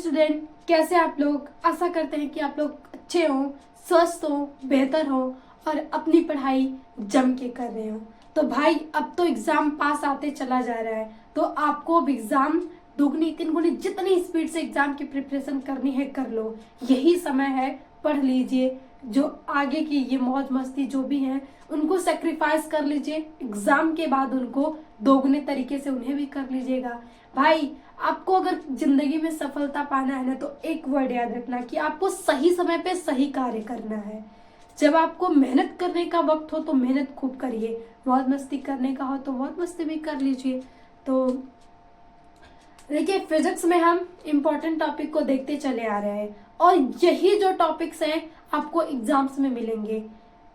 Student, कैसे आप लोग। आशा करते हैं कि आप लोग अच्छे हों, स्वस्थ हों, बेहतर हों और अपनी पढ़ाई जम के कर रहे हो। तो भाई अब तो एग्जाम पास आते चला जा रहा है, तो आपको अब एग्जाम दुगनी तीन गुनी जितनी स्पीड से एग्जाम की प्रिपरेशन करनी है कर लो। यही समय है, पढ़ लीजिए। जो आगे की ये मौज मस्ती जो भी है उनको सेक्रीफाइस कर लीजिए, एग्जाम के बाद उनको दोगुने तरीके से उन्हें भी कर लीजिएगा। भाई आपको अगर जिंदगी में सफलता पाना है ना, तो एक वर्ड याद रखना कि आपको सही समय पे सही कार्य करना है। जब आपको मेहनत करने का वक्त हो तो मेहनत खूब करिए, मौज मस्ती करने का हो तो मौज मस्ती भी कर लीजिए। तो देखिए, फिजिक्स में हम इम्पोर्टेंट टॉपिक को देखते चले आ रहे हैं और यही जो टॉपिक्स हैं आपको एग्जाम्स में मिलेंगे।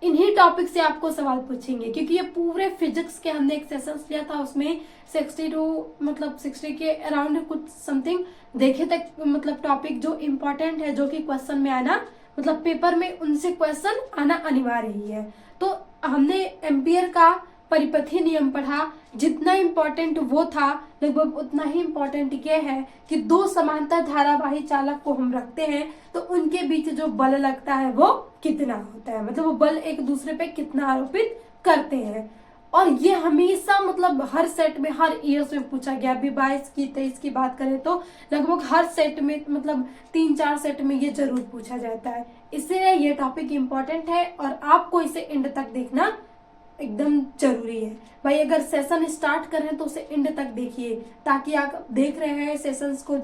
इन्हीं टॉपिक से आपको सवाल पूछेंगे, क्योंकि ये पूरे फिजिक्स के हमने एक सेशन लिया था, उसमें 60 के अराउंड कुछ समथिंग देखे तक मतलब टॉपिक जो इम्पोर्टेंट है, जो कि क्वेश्चन में आना मतलब पेपर में उनसे क्वेश्चन आना अनिवार्य ही है। तो हमने एम्पियर का परिपथी नियम पढ़ा, जितना इम्पोर्टेंट वो था लगभग उतना ही इम्पोर्टेंट ये है कि दो समांतर धारावाही चालक को हम रखते हैं तो उनके बीच जो बल लगता है वो कितना होता है, मतलब वो बल एक दूसरे पे कितना आरोपित करते हैं। और ये हमेशा मतलब हर सेट में, हर ईयर्स में पूछा गया। अभी 22 की 23 की बात करें तो लगभग हर सेट में मतलब 3-4 सेट में ये जरूर पूछा जाता है। इसलिए ये टॉपिक इम्पोर्टेंट है और आपको इसे एंड तक देखना एकदम जरूरी है। भाई अगर सेशन स्टार्ट कर रहे हैं तो उसे एंड तक देखिए, ताकि आप देख रहे हैं सेशंस को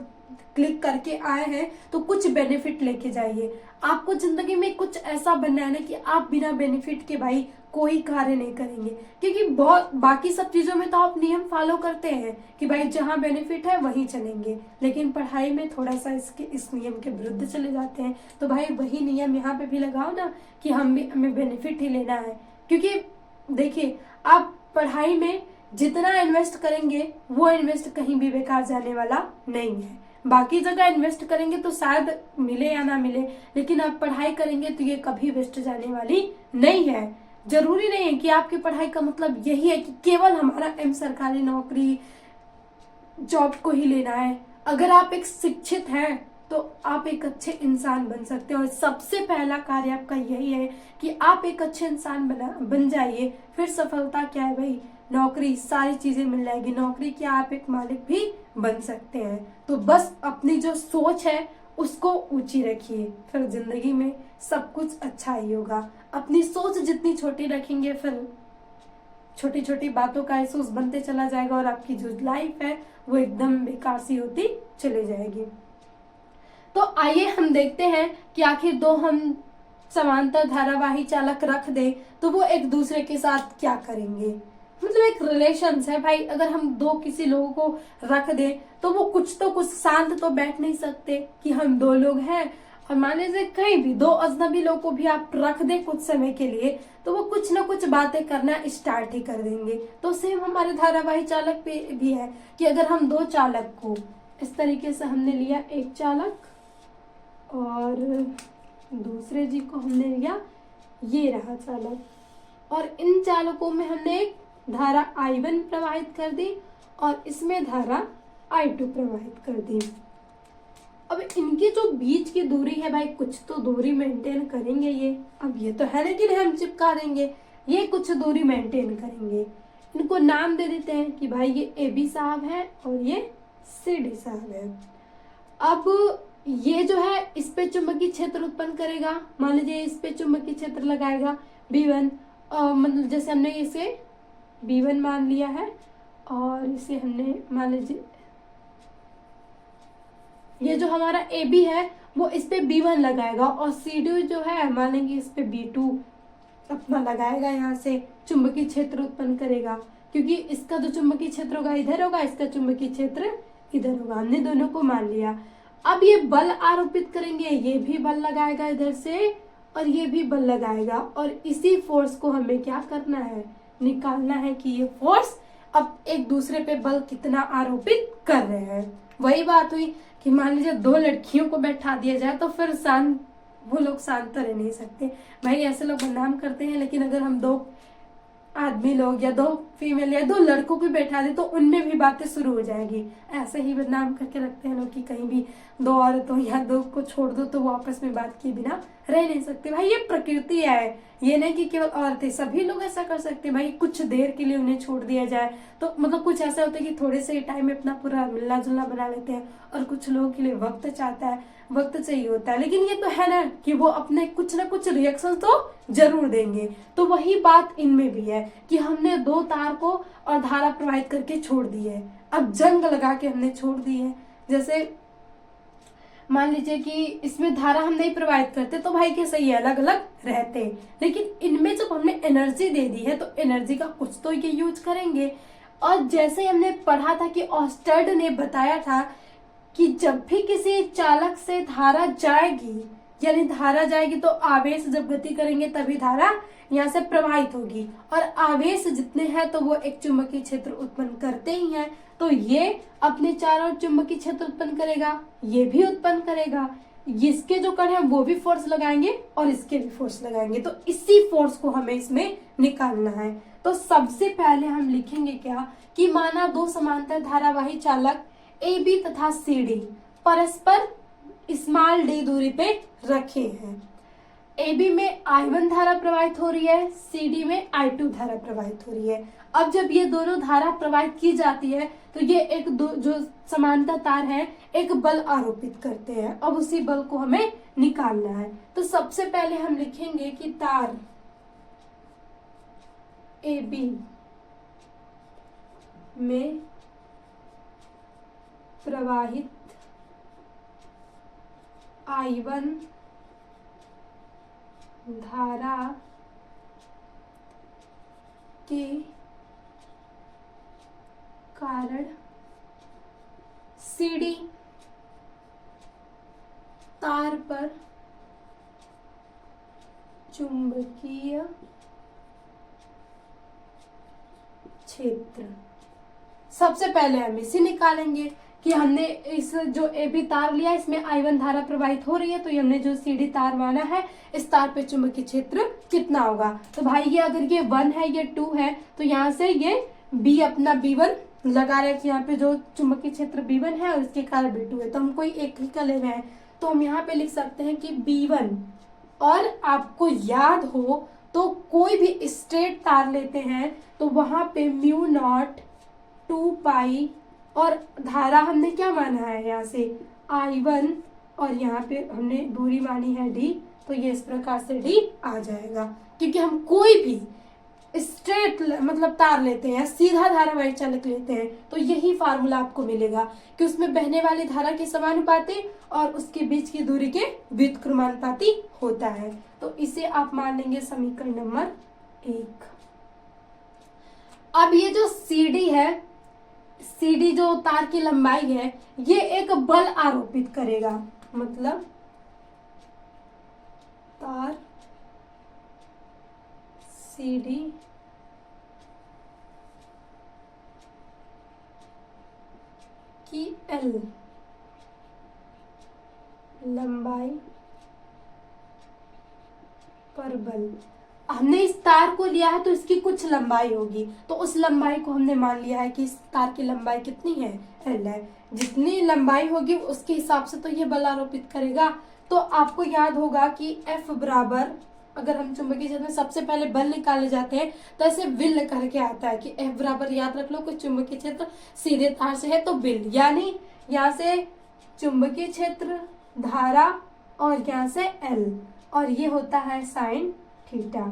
क्लिक करके आए हैं तो कुछ बेनिफिट लेके जाइए। आपको जिंदगी में कुछ ऐसा बनना है ना कि आप बिना बेनिफिट के भाई कोई कार्य नहीं करेंगे, क्योंकि बहुत बाकी सब चीजों में तो आप नियम फॉलो करते हैं कि भाई जहां बेनिफिट है वहीं चलेंगे, लेकिन पढ़ाई में थोड़ा सा इस नियम के विरुद्ध चले जाते हैं। तो भाई वही नियम यहाँ पे भी लगाओ ना कि हमें बेनिफिट ही लेना है। क्योंकि देखिए, आप पढ़ाई में जितना इन्वेस्ट करेंगे वो इन्वेस्ट कहीं भी बेकार जाने वाला नहीं है। बाकी जगह इन्वेस्ट करेंगे तो शायद मिले या ना मिले, लेकिन आप पढ़ाई करेंगे तो ये कभी वेस्ट जाने वाली नहीं है। जरूरी नहीं है कि आपकी पढ़ाई का मतलब यही है कि केवल हमारा एम सरकारी नौकरी जॉब को ही लेना है। अगर आप एक शिक्षित हैं तो आप एक अच्छे इंसान बन सकते हैं और सबसे पहला कार्य आपका यही है कि आप एक अच्छे इंसान बन जाइए। फिर सफलता क्या है भाई, नौकरी, सारी चीजें मिल जाएगी। नौकरी क्या, आप एक मालिक भी बन सकते हैं। तो बस अपनी जो सोच है उसको ऊंची रखिए, फिर जिंदगी में सब कुछ अच्छा ही होगा। अपनी सोच जितनी छोटी रखेंगे फिर छोटी छोटी बातों का एहसास बनते चला जाएगा और आपकी जो लाइफ है वो एकदम बेकार सी होती चली जाएगी। तो आइए हम देखते हैं कि आखिर दो हम समांतर धारावाही चालक रख दे तो वो एक दूसरे के साथ क्या करेंगे। मतलब एक रिलेशन है भाई, अगर हम दो किसी लोगों को रख दे तो वो कुछ तो कुछ शांत तो बैठ नहीं सकते कि हम दो लोग हैं। और मान लीजिए कहीं भी दो अजनबी लोग को भी आप रख दे कुछ समय के लिए तो वो कुछ ना कुछ बातें करना स्टार्ट ही कर देंगे। तो सेम हमारे धारावाही चालक पे भी है कि अगर हम दो चालक को इस तरीके से हमने लिया, एक चालक और दूसरे जी को हमने लिया, ये रहा चालक, और इन चालकों में हमने एक धारा I1 प्रवाहित कर दी और इसमें धारा I2 प्रवाहित कर दी। अब इनकी जो बीच की दूरी है भाई, कुछ तो दूरी मेंटेन करेंगे ये। अब ये तो है ना कि हम चिपका देंगे, ये कुछ दूरी मेंटेन करेंगे। इनको नाम दे देते हैं कि भाई ये AB साहब है और ये CD साहब है। अब ये जो है इस पे चुंबकीय क्षेत्र उत्पन्न करेगा। मान लीजिए इस पे चुंबकीय क्षेत्र लगाएगा B1, मतलब जैसे हमने इसे B1 मान लिया है और इसे हमने मान लीजिए ये जो हमारा AB है वो इस पे B1 लगाएगा और CD जो है मान लेंगे इस पे B2 अपना लगाएगा, यहाँ से चुंबकीय क्षेत्र उत्पन्न करेगा, क्योंकि इसका जो चुंबकीय क्षेत्र होगा इधर होगा, इसका चुंबकीय क्षेत्र इधर होगा। हमने दोनों को मान लिया। अब ये बल आरोपित करेंगे, ये भी बल लगाएगा इधर से और ये भी बल लगाएगा, और इसी फोर्स को हमें क्या करना है, निकालना है कि ये फोर्स अब एक दूसरे पे बल कितना आरोपित कर रहे हैं। वही बात हुई कि मान लीजिए दो लड़कियों को बैठा दिया जाए तो फिर वो लोग शांत तो रह नहीं सकते भाई, ऐसे लोग बदनाम करते हैं। लेकिन अगर हम दो आदमी लोग या दो फीमेल या दो लड़कों को बैठा दे तो उनमें भी बातें शुरू हो जाएगी। ऐसे ही बदनाम करके रखते हैं लोग कि कहीं भी दो औरतों या दो को छोड़ दो तो वो आपस में बात किए बिना रह नहीं सकते। भाई ये प्रकृति है, ये नहीं कि केवल औरतें, सभी लोग ऐसा कर सकते हैं। भाई कुछ देर के लिए उन्हें छोड़ दिया जाए तो मतलब कुछ ऐसा होता है कि थोड़े से टाइम में अपना पूरा मिलना जुलना बना लेते हैं, और कुछ लोगों के लिए वक्त चाहता है, वक्त चाहिए होता है। लेकिन ये तो है ना कि वो अपने कुछ ना कुछ रिएक्शन तो जरूर देंगे। तो वही बात इनमें भी है कि हमने दो तार को और धारा प्रवाहित करके छोड़ दी है, अब जंग लगा के हमने छोड़ दी है। जैसे मान लीजिए कि इसमें धारा हम नहीं प्रवाहित करते तो भाई कैसे ये अलग अलग रहते, लेकिन इनमें जब हमने एनर्जी दे दी है तो एनर्जी का कुछ तो ये यूज करेंगे। और जैसे हमने पढ़ा था कि ऑस्टर्ड ने बताया था कि जब भी किसी चालक से धारा जाएगी, यानी धारा जाएगी तो आवेश जब गति करेंगे तभी धारा यहाँ से प्रवाहित होगी, और आवेश जितने हैं तो वो एक चुंबकीय क्षेत्र उत्पन्न करते ही हैं। तो ये अपने चारों ओर चुंबकीय क्षेत्र उत्पन्न करेगा, ये भी उत्पन्न करेगा, इसके जो कण है वो भी फोर्स लगाएंगे और इसके भी फोर्स लगाएंगे। तो इसी फोर्स को हमें इसमें निकालना है। तो सबसे पहले हम लिखेंगे क्या कि माना दो समांतर धारावाही चालक ए बी तथा सी डी परस्पर स्मॉल डी दूरी पे रखे हैं। ए बी में I1 धारा प्रवाहित हो रही है, सी डी में I2 धारा प्रवाहित हो रही है। अब जब ये दोनों धारा प्रवाहित की जाती है तो ये एक दो जो समांतर तार है एक बल आरोपित करते हैं। अब उसी बल को हमें निकालना है। तो सबसे पहले हम लिखेंगे कि तार ए बी में प्रवाहित I1 धारा के कारण सीडी तार पर चुंबकीय क्षेत्र, सबसे पहले हम इसे निकालेंगे कि हमने इस जो ए बी तार लिया इसमें I1 धारा प्रवाहित हो रही है, तो ये हमने जो सी डी तार माना है इस तार पे चुंबकीय क्षेत्र कितना होगा। तो भाई ये अगर ये 1 है ये 2 है तो यहाँ से ये B अपना B1 लगा रहे कि यहाँ पे जो चुंबकीय क्षेत्र B1 है और इसके कारण B2 है, तो हम कोई एक ही का ले रहे हैं। तो हम यहाँ पे लिख सकते हैं कि B1, और आपको याद हो तो कोई भी स्ट्रेट तार लेते हैं तो वहां पे म्यू नॉट 2 पाई, और धारा हमने क्या माना है यहाँ से I1, और यहाँ पे हमने दूरी मानी है D, तो ये इस प्रकार से D आ जाएगा। क्योंकि हम कोई भी स्ट्रेट मतलब तार लेते हैं, सीधा धारावाही चालक लेते हैं, तो यही फार्मूला आपको मिलेगा कि उसमें बहने वाली धारा के समानुपाती और उसके बीच की दूरी के व्युत्क्रमानुपाती होता है। तो इसे आप मान लेंगे समीकरण नंबर 1। अब ये जो CD है, CD जो तार की लंबाई है, ये एक बल आरोपित करेगा, मतलब तार CD की L लंबाई पर बल, हमने इस तार को लिया है तो इसकी कुछ लंबाई होगी, तो उस लंबाई को हमने मान लिया है कि इस तार की लंबाई कितनी है L है। जितनी लंबाई होगी उसके हिसाब से तो ये बल आरोपित करेगा। तो आपको याद होगा कि F बराबर, अगर हम चुंबकीय क्षेत्र में सबसे पहले बल निकाले जाते हैं तो ऐसे विल करके आता है कि F बराबर, याद रख लो, कोई चुंबकीय क्षेत्र सीधे तार से है तो विल, यानी यहाँ से चुंबकीय क्षेत्र, धारा और यहाँ से L, और ये होता है साइन थीटा।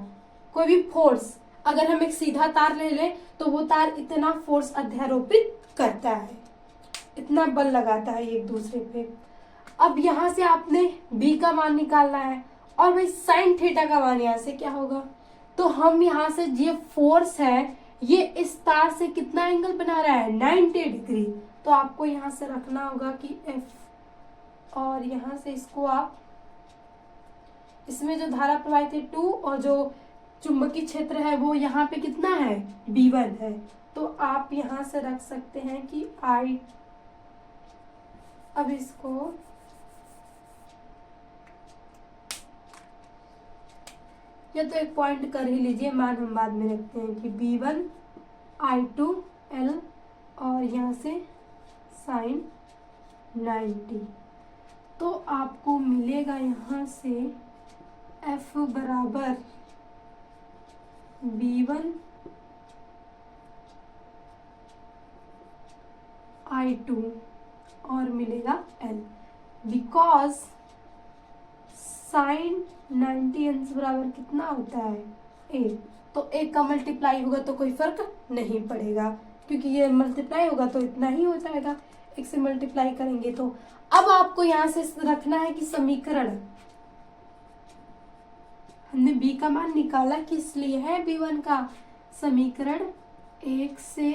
कोई भी फोर्स अगर हम एक सीधा तार ले लें तो वो तार इतना फोर्स अध्यारोपित करता है, इतना बल लगाता है एक दूसरे पे। अब यहाँ से आपने B का मान निकालना है, और भाई साइन थीटा का मान यहाँ से क्या होगा, तो हम यहाँ से ये फोर्स है ये इस तार से कितना एंगल बना रहा है 90 डिग्री। तो आपको यहाँ से रखना होगा कि F, और यहाँ से इसको आप, इसमें जो धारा प्रवाहित है 2 और जो चुंबकीय क्षेत्र है वो यहाँ पे कितना है B1 है, तो आप यहाँ से रख सकते हैं कि I। अब इसको या तो एक पॉइंट कर ही लीजिए, मान हम बाद में रखते हैं कि B1 I2L और यहाँ से साइन 90। तो आपको मिलेगा यहाँ से F बराबर B1 I2 और मिलेगा L, बिकॉज साइन 90 अंश बराबर कितना होता है A, तो एक का मल्टीप्लाई होगा तो कोई फर्क नहीं पड़ेगा, क्योंकि ये मल्टीप्लाई होगा तो इतना ही हो जाएगा, एक से मल्टीप्लाई करेंगे तो। अब आपको यहाँ से रखना है कि समीकरण, हमने B का मान निकाला किस लिए है, B1 का समीकरण 1 से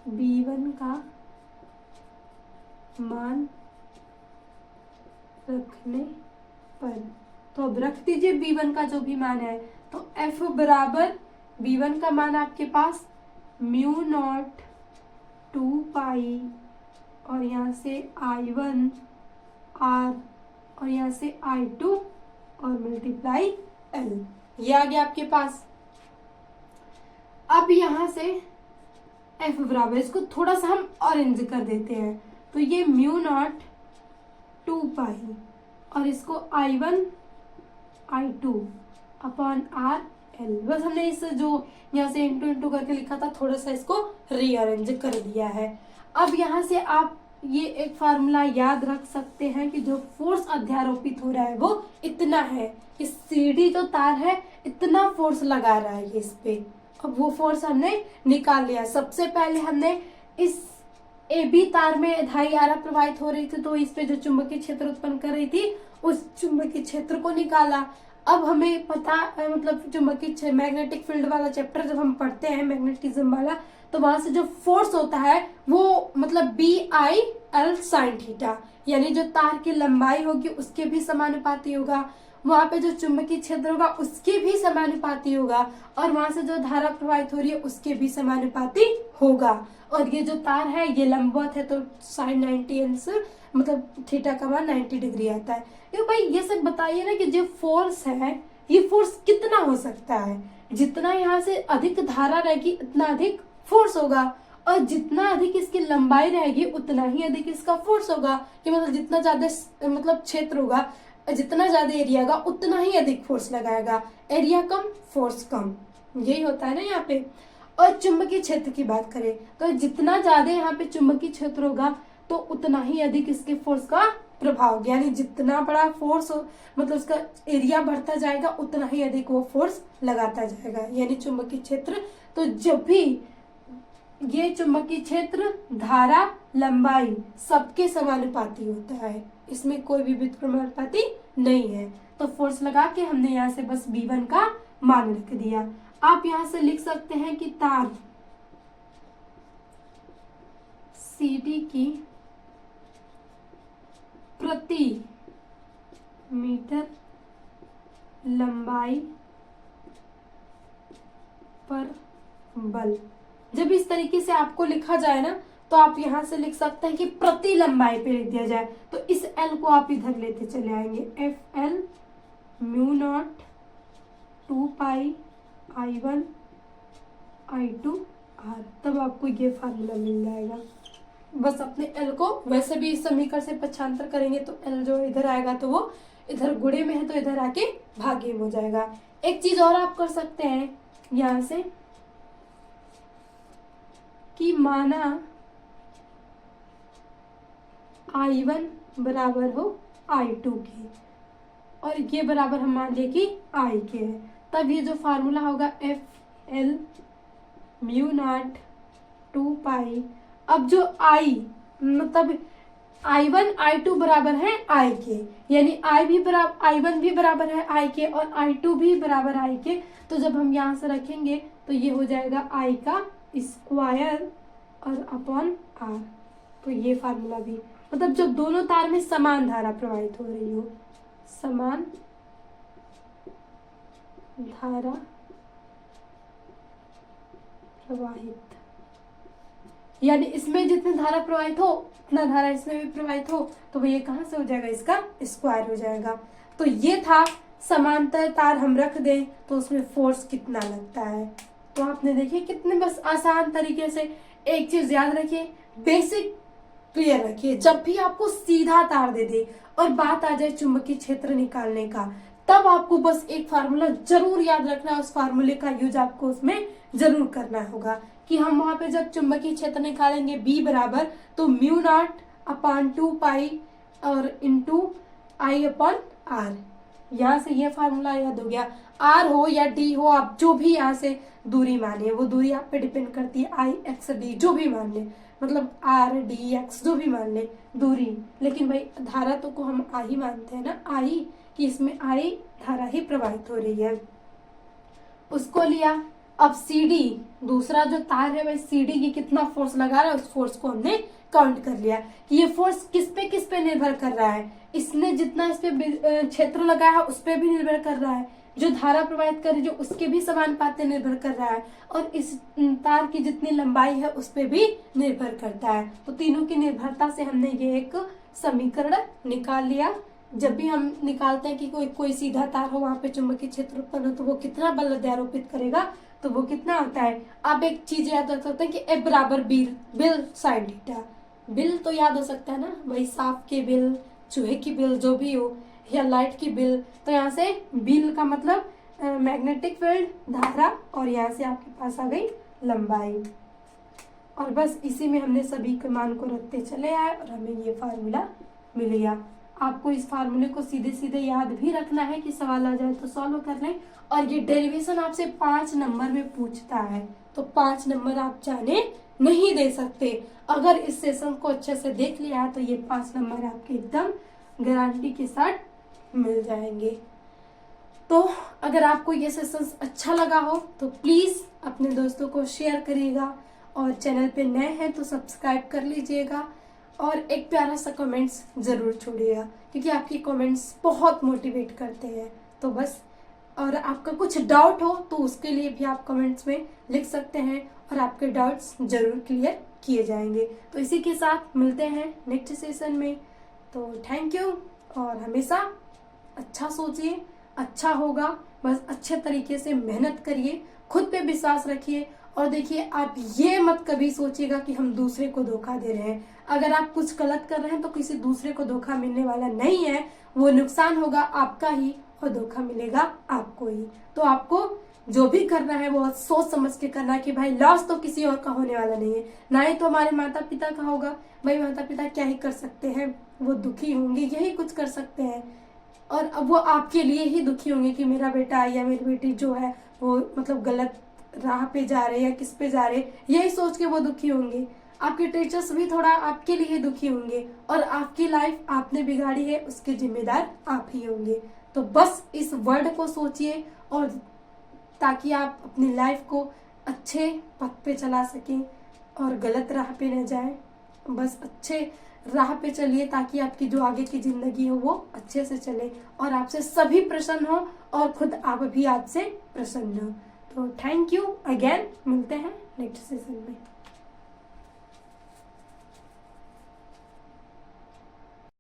B1 का मान रखने पर। तो अब रख दीजिए B1 का जो भी मान है, तो F बराबर B1 का मान आपके पास म्यू नॉट 2 पाई और यहाँ से I1 R और यहाँ से I2 और मल्टीप्लाई L, ये आ गया आपके पास। अब यहाँ से F बराबर, इसको थोड़ा सा हम ऑरेंज कर देते हैं, तो ये म्यू नॉट 2 पाई और इसको I1 I2 upon R L, बस हमने इस जो यहाँ से इंटू इंटू करके लिखा था थोड़ा सा इसको रीअरेंज कर दिया है। अब यहाँ से आप ये एक फार्मूला याद रख सकते हैं कि जो फोर्स अध्यारोपित हो रहा है वो इतना है, इस सीढ़ी जो तार है इतना फोर्स लगा रहा है ये इस पे। अब वो फोर्स हमने निकाल लिया। सबसे पहले हमने इस AB तार में धारी धारा प्रवाहित हो रही थी, तो इस पे जो चुंबकीय क्षेत्र उत्पन्न कर रही थी उस चुंबकीय क्षेत्र को निकाला। अब हमें पता मतलब चुंबकीय मैग्नेटिक फील्ड वाला चैप्टर जब हम पढ़ते हैं मैग्नेटिज्म वाला, तो वहां से जो फोर्स होता है वो मतलब BI sin थीटा, यानी जो तार की लंबाई होगी उसके भी समानुपाती होगा, वहां पे जो चुंबकीय क्षेत्र होगा उसके भी समानुपाती होगा, और वहां से जो धारा प्रवाहित हो रही है उसके भी समानुपाती होगा। और ये जो तार है ये लंबवत है, तो साइन 90 अंश मतलब थीटा का मान 90 डिग्री आता है। ये भाई ये सब बताइए ना कि जो फोर्स है ये फोर्स कितना हो सकता है, जितना यहाँ से अधिक धारा रहेगी उतना अधिक फोर्स होगा, और जितना अधिक इसकी लंबाई रहेगी उतना ही अधिक इसका फोर्स होगा, कि मतलब जितना ज्यादा मतलब क्षेत्र होगा, जितना ज्यादा एरिया होगा उतना ही अधिक फोर्स लगाएगा, एरिया कम फोर्स कम, यही होता है ना यहाँ पे। और चुंबकीय क्षेत्र की बात करें तो जितना ज्यादा यहाँ पे चुंबकीय क्षेत्र होगा तो उतना ही अधिक इसके फोर्स का प्रभाव होगा, यानी जितना बड़ा फोर्स हो मतलब उसका एरिया बढ़ता जाएगा उतना ही अधिक वो फोर्स लगाता जाएगा, यानी चुंबकीय क्षेत्र। तो जब भी ये चुंबकीय क्षेत्र धारा लंबाई सबके समानुपाती होता है, इसमें कोई भी व्युत्क्रमानुपाती नहीं है। तो फोर्स लगा के हमने यहाँ से बस B1 का मान लिख दिया। आप यहाँ से लिख सकते हैं कि तार CD की प्रति मीटर लंबाई पर बल। जब इस तरीके से आपको लिखा जाए ना तो आप यहाँ से लिख सकते हैं कि प्रति लंबाई पे लिख दिया जाए, तो इस L को आप इधर लेते चले आएंगे, FL म्यू नॉट 2 पाई I1 I2 R, तब आपको ये फार्मूला मिल जाएगा। बस अपने L को वैसे भी इस समीकरण से पक्षांतर करेंगे तो L जो इधर आएगा तो वो इधर गुणे में है तो इधर आके भागे में हो जाएगा। एक चीज और आप कर सकते हैं यहाँ से कि माना I1 बराबर हो I2 के और ये बराबर हम मान लिए कि I के है, तब ये जो फार्मूला होगा FL म्यू नॉट 2 पाई। अब जो I मतलब I1 I2 बराबर है I के, यानी I1 भी बराबर है I के और I2 भी बराबर I के, तो जब हम यहाँ से रखेंगे तो ये हो जाएगा I का स्क्वायर और अपॉन R। तो ये फार्मूला भी मतलब जब दोनों तार में समान धारा प्रवाहित हो रही हो, समान धारा प्रवाहित, यानी इसमें जितनी धारा प्रवाहित हो उतना धारा इसमें भी प्रवाहित हो, तो ये कहाँ से हो जाएगा, इसका स्क्वायर हो जाएगा। तो ये था समांतर तार हम रख दें तो उसमें फोर्स कितना लगता है। तो आपने देखिए कितने बस आसान तरीके से एक चीज याद रखिए, बेसिक क्लियर रखिए। जब भी आपको सीधा तार दे दे और बात आ जाए चुंबकीय क्षेत्र निकालने का, तब आपको बस एक फार्मूला जरूर याद रखना है। उस फार्मूले का यूज आपको उसमें जरूर करना होगा कि हम वहां पे जब चुंबकीय क्षेत्र निकालेंगे बी बराबर तो म्यू नॉट अपॉन 2 पाई और इंटू आई अपॉन आर। यहाँ से ये फार्मूला याद हो गया। आर हो या डी हो, आप जो भी यहाँ से दूरी मानिए, वो दूरी आप पे डिपेंड करती है, आई एक्स डी जो भी मान ले, मतलब आर डी एक्स जो भी मान ले दूरी। लेकिन भाई धारा तो को हम आई मानते हैं ना, आई कि इसमें आई धारा ही प्रवाहित हो रही है, उसको लिया। अब सीडी दूसरा जो तार है, भाई सीडी की कितना फोर्स लगा रहा है, उस फोर्स को हमने काउंट कर लिया कि ये फोर्स किस पे निर्भर कर रहा है। इसने जितना इस पे क्षेत्र लगाया है उस पे भी निर्भर कर रहा है, जो धारा प्रवाहित कर रही है जो उसके भी समानुपाती निर्भर कर रहा है, और इस तार की जितनी लंबाई है उस पे भी निर्भर करता है। तो तीनों की निर्भरता से हमने ये एक समीकरण निकाल लिया। जब भी हम निकालते हैं कि कोई सीधा तार हो, वहां पे चुंबकीय क्षेत्र उत्पन्न हो, तो वो कितना बल अध्यारोपित करेगा, तो वो कितना होता है। आप एक चीज याद रख सकते हैं कि F बराबर बिल साइन थीटा। बिल तो याद हो सकता है ना, वही सांप के बिल, चूहे की बिल जो भी हो, या लाइट की बिल। तो यहाँ से बिल का मतलब मैग्नेटिक फील्ड धारा, और यहाँ से आपके पास आ गई लंबाई। और बस इसी में हमने सभी के मान को रखते चले आए और हमें ये फार्मूला मिल गया। आपको इस फार्मूले को सीधे सीधे याद भी रखना है कि सवाल आ जाए तो सॉल्व कर लें। और ये डेरिवेशन आपसे 5 नंबर में पूछता है, तो 5 नंबर आप जाने नहीं दे सकते। अगर इस सेशन को अच्छे से देख लिया तो ये 5 नंबर आपके एकदम गारंटी के साथ मिल जाएंगे। तो अगर आपको ये सेशन अच्छा लगा हो तो प्लीज अपने दोस्तों को शेयर करिएगा, और चैनल पे नए हैं तो सब्सक्राइब कर लीजिएगा, और एक प्यारा सा कमेंट्स जरूर छोड़िएगा, क्योंकि आपके कमेंट्स बहुत मोटिवेट करते हैं। तो बस, और आपका कुछ डाउट हो तो उसके लिए भी आप कमेंट्स में लिख सकते हैं, और आपके डाउट्स जरूर क्लियर किए जाएंगे। तो इसी के साथ मिलते हैं नेक्स्ट सेशन में। तो थैंक यू, और हमेशा अच्छा सोचिए, अच्छा होगा। बस अच्छे तरीके से मेहनत करिए, खुद पे विश्वास रखिए, और देखिए आप ये मत कभी सोचिएगा कि हम दूसरे को धोखा दे रहे हैं। अगर आप कुछ गलत कर रहे हैं तो किसी दूसरे को धोखा मिलने वाला नहीं है, वो नुकसान होगा आपका ही और धोखा मिलेगा आपको ही। तो आपको जो भी करना है वो सोच समझ के करना है कि भाई लॉस तो किसी और का होने वाला नहीं है, ना ही तो हमारे माता पिता का होगा। भाई माता पिता क्या ही कर सकते हैं, वो दुखी होंगे, यही कुछ कर सकते हैं। और अब वो आपके लिए ही दुखी होंगे कि मेरा बेटा या मेरी बेटी जो है वो मतलब गलत राह पे जा रहे या किस पे जा रहे, यही सोच के वो दुखी होंगे। आपके टीचर्स भी थोड़ा आपके लिए दुखी होंगे, और आपकी लाइफ आपने बिगाड़ी है उसके जिम्मेदार आप ही होंगे। तो बस इस वर्ड को सोचिए, और ताकि आप अपनी लाइफ को अच्छे पथ पे चला सकें और गलत राह पे न जाएं। बस अच्छे राह पे चलिए ताकि आपकी जो आगे की जिंदगी हो वो अच्छे से चले, और आपसे सभी प्रसन्न हो, और खुद आप भी आपसे प्रसन्न हो। तो थैंक यू अगेन, मिलते हैं नेक्स्ट सेशन में।